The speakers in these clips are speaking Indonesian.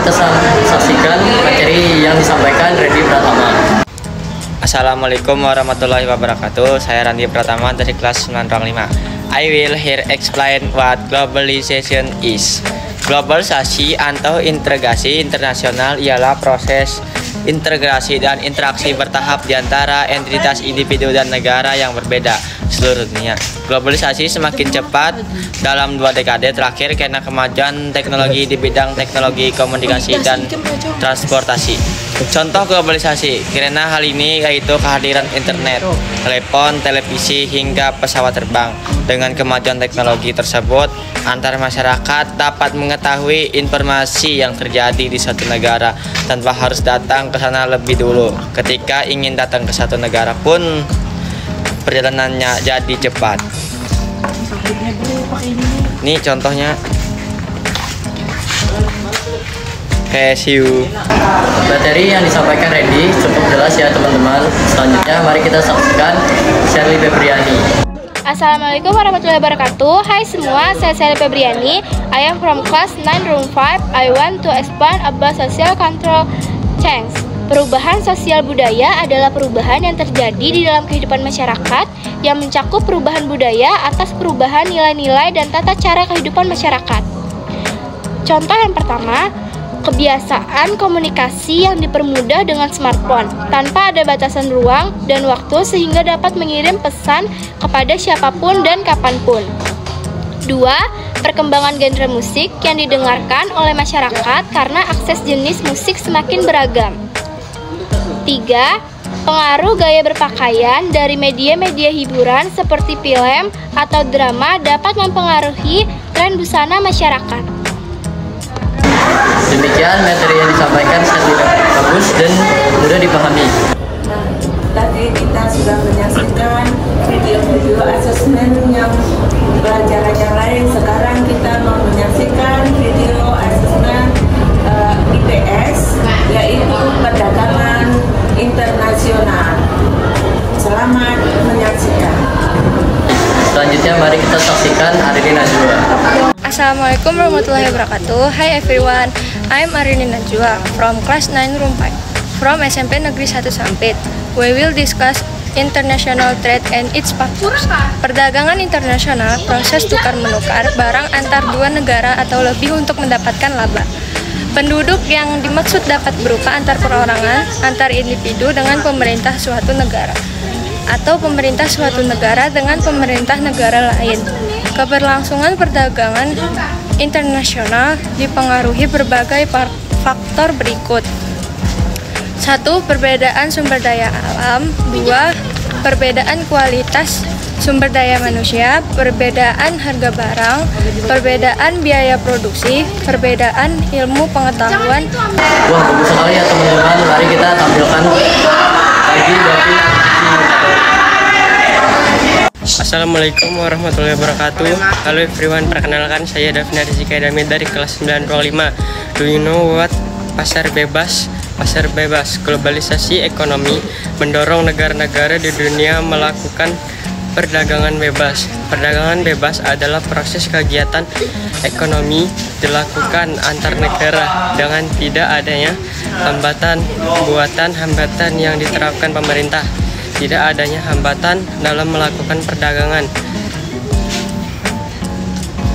kita saksikan materi yang disampaikan Randy Pratama. Assalamualaikum warahmatullahi wabarakatuh. Saya Randy Pratama dari kelas 905. I will here explain what globalization is. Globalisasi atau integrasi internasional ialah proses integrasi dan interaksi bertahap di antara entitas individu dan negara yang berbeda seluruh dunia. Globalisasi semakin cepat dalam 2 dekade terakhir karena kemajuan teknologi di bidang teknologi komunikasi dan transportasi. Contoh globalisasi karena hal ini yaitu kehadiran internet, telepon, televisi hingga pesawat terbang. Dengan kemajuan teknologi tersebut, antar masyarakat dapat mengetahui informasi yang terjadi di suatu negara tanpa harus datang ke sana lebih dulu. Ketika ingin datang ke satu negara pun perjalanannya jadi cepat. Ini contohnya. Oke, see you. Materi yang disampaikan Randy cukup jelas ya teman-teman. Selanjutnya mari kita saksikan Shirley Febriani. Assalamualaikum warahmatullahi wabarakatuh. Hai semua, saya Shirley Febriani. I am from class 9 room 5. I want to explain about social control change. Perubahan sosial budaya adalah perubahan yang terjadi di dalam kehidupan masyarakat yang mencakup perubahan budaya atas perubahan nilai-nilai dan tata cara kehidupan masyarakat. Contoh yang pertama, kebiasaan komunikasi yang dipermudah dengan smartphone tanpa ada batasan ruang dan waktu sehingga dapat mengirim pesan kepada siapapun dan kapanpun. 2. Perkembangan genre musik yang didengarkan oleh masyarakat karena akses jenis musik semakin beragam. 3. Pengaruh gaya berpakaian dari media-media hiburan seperti film atau drama dapat mempengaruhi tren busana masyarakat. Demikian materi yang disampaikan sangat bagus dan mudah dipahami. Nah, tadi kita sudah menyaksikan video-video asesmen yang pelajaran yang lain. Sekarang kita mau menyaksikan video asesmen IPS, yaitu perdagangan internasional. Selamat menyaksikan. Selanjutnya mari kita saksikan Arini Najwa. Assalamualaikum warahmatullahi wabarakatuh. Hi everyone, I'm Arini Najwa from class 9 room 5 from SMP Negeri 1 Sampit. We will discuss international trade and its factors. Perdagangan internasional, proses tukar-menukar barang antar 2 negara atau lebih untuk mendapatkan laba. Penduduk yang dimaksud dapat berupa antar perorangan, antar individu dengan pemerintah suatu negara, atau pemerintah suatu negara dengan pemerintah negara lain. Keberlangsungan perdagangan internasional dipengaruhi berbagai faktor berikut. 1. Perbedaan sumber daya alam. 2. Perbedaan kualitas sumber daya manusia, perbedaan harga barang, perbedaan biaya produksi, perbedaan ilmu pengetahuan. Wah, bagus sekali ya teman-teman. Mari kita tampilkan lagi dari Assalamualaikum warahmatullahi wabarakatuh. Halo everyone, perkenalkan saya Davina Rizika Damir dari kelas 905. Do you know what pasar bebas? Pasar bebas, globalisasi ekonomi mendorong negara-negara di dunia melakukan perdagangan bebas. Perdagangan bebas adalah proses kegiatan ekonomi dilakukan antar negara dengan tidak adanya hambatan yang diterapkan pemerintah. Tidak adanya hambatan dalam melakukan perdagangan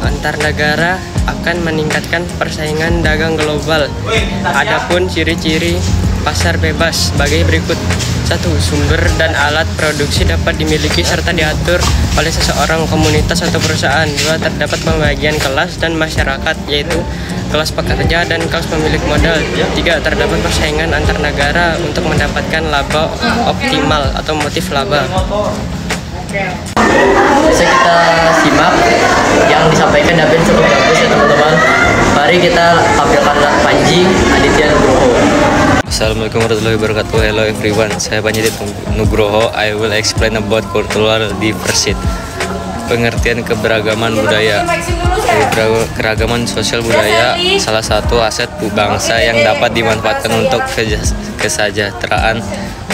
antar negara akan meningkatkan persaingan dagang global. Adapun ciri-ciri pasar bebas sebagai berikut. 1. Sumber dan alat produksi dapat dimiliki serta diatur oleh seseorang, komunitas, atau perusahaan. 2. Terdapat pembagian kelas dan masyarakat, yaitu kelas pekerja dan kelas pemilik modal. 3. Terdapat persaingan antar negara untuk mendapatkan laba optimal atau motif laba. Bisa kita simak yang disampaikan David cukup bagus ya teman-teman. Mari kita tampilkan Panji Aditya Nugroho. Assalamualaikum warahmatullahi wabarakatuh. Hello everyone, saya Panji Aditya Nugroho. I will explain about cultural diversity. Pengertian keberagaman budaya. Keragaman sosial budaya salah satu aset bangsa yang dapat dimanfaatkan untuk kesejahteraan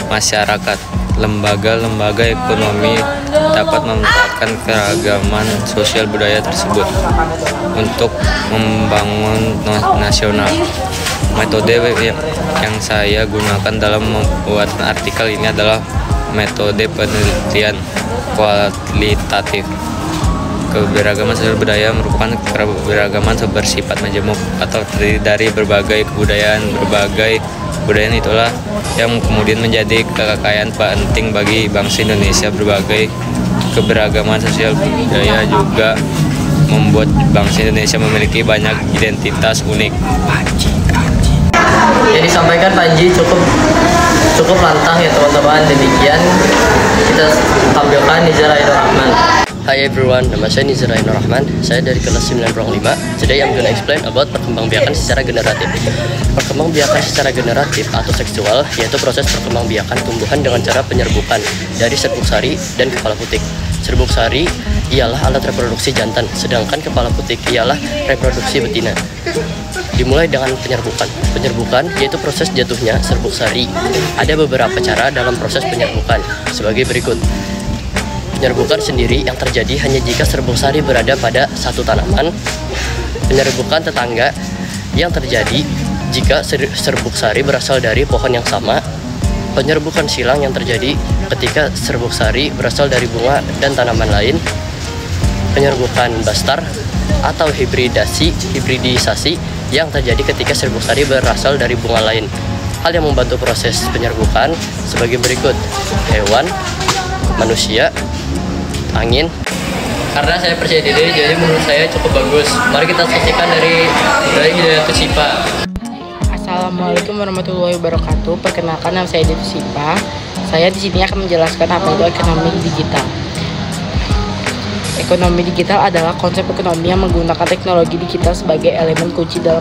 masyarakat. Lembaga-lembaga ekonomi dapat memanfaatkan keragaman sosial budaya tersebut untuk membangun nasional. Metode yang saya gunakan dalam membuat artikel ini adalah metode penelitian kualitatif. Keberagaman sosial budaya merupakan keberagaman bersifat majemuk atau terdiri dari berbagai kebudayaan. Berbagai kebudayaan itulah yang kemudian menjadi kekayaan penting bagi bangsa Indonesia. Berbagai keberagaman sosial budaya juga membuat bangsa Indonesia memiliki banyak identitas unik. Yang disampaikan Panji cukup lantang ya teman-teman. Demikian kita tampilkan Nizar Ainur Rahman. Hi everyone, nama saya Nizar Ainur Rahman. Saya dari kelas 9 ruang 5. Today I'm gonna explain about perkembangbiakan secara generatif. Perkembangbiakan secara generatif atau seksual yaitu proses perkembangbiakan tumbuhan dengan cara penyerbukan dari serbuk sari dan kepala putik. Serbuk sari ialah alat reproduksi jantan, sedangkan kepala putik ialah reproduksi betina. Dimulai dengan penyerbukan. Penyerbukan yaitu proses jatuhnya serbuk sari. Ada beberapa cara dalam proses penyerbukan sebagai berikut. Penyerbukan sendiri yang terjadi hanya jika serbuk sari berada pada satu tanaman. Penyerbukan tetangga yang terjadi jika serbuk sari berasal dari pohon yang sama. Penyerbukan silang yang terjadi ketika serbuk sari berasal dari bunga dan tanaman lain. Penyerbukan bastar atau hibridisasi yang terjadi ketika serbuk sari berasal dari bunga lain. Hal yang membantu proses penyerbukan sebagai berikut: hewan, manusia, angin. Karena saya percaya diri, jadi menurut saya cukup bagus. Mari kita saksikan dari Hidayatus Sipa. Assalamualaikum warahmatullahi wabarakatuh. Perkenalkan, nama saya Hidayatus Sipa. Saya di sini akan menjelaskan apa itu ekonomi digital. Ekonomi digital adalah konsep ekonomi yang menggunakan teknologi digital sebagai elemen kunci dalam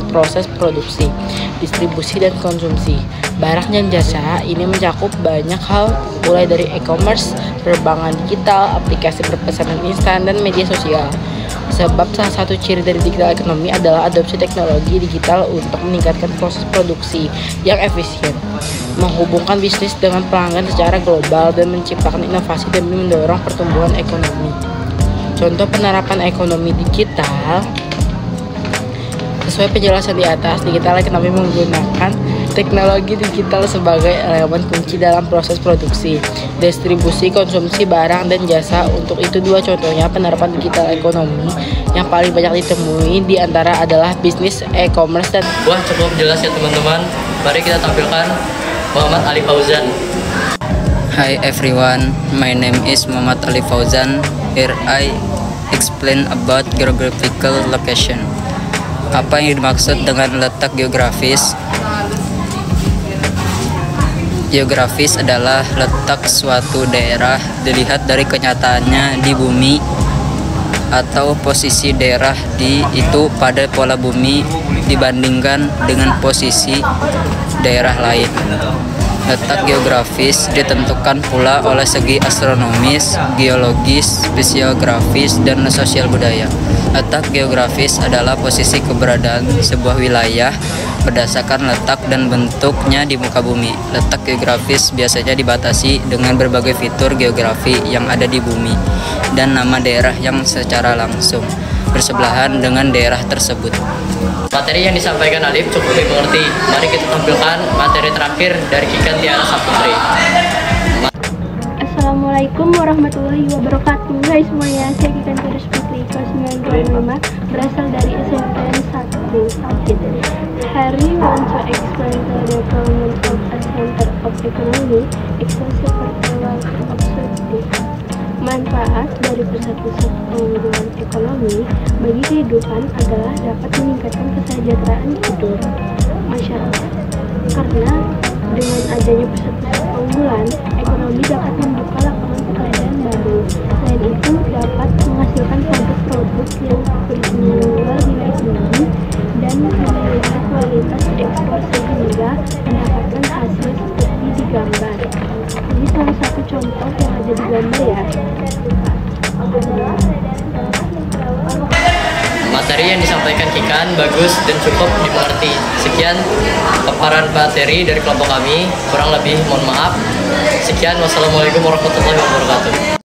proses produksi, distribusi, dan konsumsi. Barang dan jasa ini mencakup banyak hal, mulai dari e-commerce, penerbangan digital, aplikasi berpesanan instan, dan media sosial. Sebab salah satu ciri dari digital ekonomi adalah adopsi teknologi digital untuk meningkatkan proses produksi yang efisien, menghubungkan bisnis dengan pelanggan secara global, dan menciptakan inovasi demi mendorong pertumbuhan ekonomi. Contoh penerapan ekonomi digital sesuai penjelasan di atas. Digital ekonomi menggunakan teknologi digital sebagai elemen kunci dalam proses produksi, distribusi, konsumsi barang dan jasa. Untuk itu, dua contohnya penerapan digital ekonomi yang paling banyak ditemui di antara adalah bisnis e-commerce dan Wah, cukup jelas ya teman-teman. Mari kita tampilkan Muhammad Ali Fauzan. Hi everyone, my name is Muhammad Ali Fauzan. Here I explain about geographical location. Apa yang dimaksud dengan letak geografis? Geografis adalah letak suatu daerah dilihat dari kenyataannya di bumi atau posisi daerah itu pada pola bumi dibandingkan dengan posisi daerah lain. Letak geografis ditentukan pula oleh segi astronomis, geologis, fisiografis, dan sosial budaya. Letak geografis adalah posisi keberadaan sebuah wilayah berdasarkan letak dan bentuknya di muka bumi. Letak geografis biasanya dibatasi dengan berbagai fitur geografi yang ada di bumi dan nama daerah yang secara langsung bersebelahan dengan daerah tersebut. Materi yang disampaikan Alif cukup dimengerti. Mari kita tampilkan materi terakhir dari Kikan Tiara Saputri. Assalamualaikum warahmatullahi wabarakatuh. Hai semuanya, saya Kikan Tiara Saputri, kelas 9 berasal dari SMPN 1 Sakit. Hari want to explain the development of a center of economy, exclusive virtual objective. Manfaat dari pusat-pusat pengumpulan ekonomi bagi kehidupan adalah dapat meningkatkan kesejahteraan hidup masyarakat. Karena dengan adanya pusat-pusat pengumpulan, ekonomi dapat membuka lapangan pekerjaan baru. Selain itu, dapat menghasilkan produk-produk yang bernilai nilai tinggi dan memiliki kualitas ekspor sehingga mendapatkan hasil seperti di gambar. Ini salah satu contoh yang ada di gambar ya. Materi yang disampaikan Kikan bagus dan cukup dimengerti. Sekian paparan materi dari kelompok kami. Kurang lebih mohon maaf. Sekian, wassalamualaikum warahmatullahi wabarakatuh.